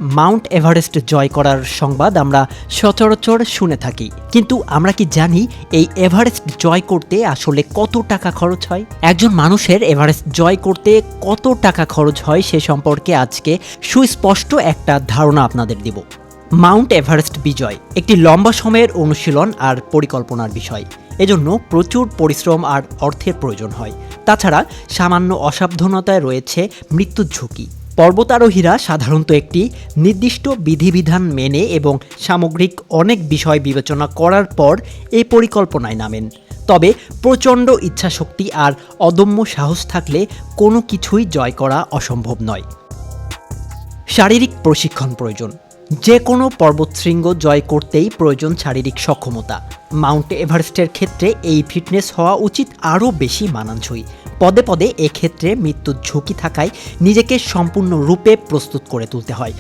Mount Everest জয় করার সংবাদ আমরা সচরাচর শুনে থাকি, কিন্তু আমরা কি জানি এই এভারেস্ট জয় করতে আসলে কত টাকা খরচ হয়? একজন মানুষের এভারেস্ট জয় করতে কত টাকা খরচ হয় সে সম্পর্কে আজকে সুস্পষ্ট একটা ধারণা আপনাদের দিব। মাউন্ট এভারেস্ট বিজয় একটি লম্বা সময়ের অনুশীলন আর পরিকল্পনার বিষয়। এজন্য প্রচুর পরিশ্রম আর অর্থের প্রয়োজন হয়। তাছাড়া সামান্য অসাবধানতায় রয়েছে মৃত্যুর ঝুঁকি। পর্বতারোহীরা সাধারণত একটি নির্দিষ্ট বিধিবিধান মেনে এবং সামগ্রিক অনেক বিষয় বিবেচনা করার পর এই পরিকল্পনায় নামেন। তবে প্রচণ্ড ইচ্ছাশক্তি আর অদম্য সাহস থাকলে কোনো কিছুই জয় করা অসম্ভব নয়। শারীরিক প্রশিক্ষণ প্রয়োজন। যে কোনো পর্বতশৃঙ্গ জয় করতেই প্রয়োজন শারীরিক সক্ষমতা। মাউন্ট এভারেস্টের ক্ষেত্রে এই ফিটনেস হওয়া উচিত আরও বেশি মানানসই। পদে পদে এক্ষেত্রে মৃত্যুর ঝুঁকি থাকায় নিজেকে সম্পূর্ণরূপে প্রস্তুত করে তুলতে হয়।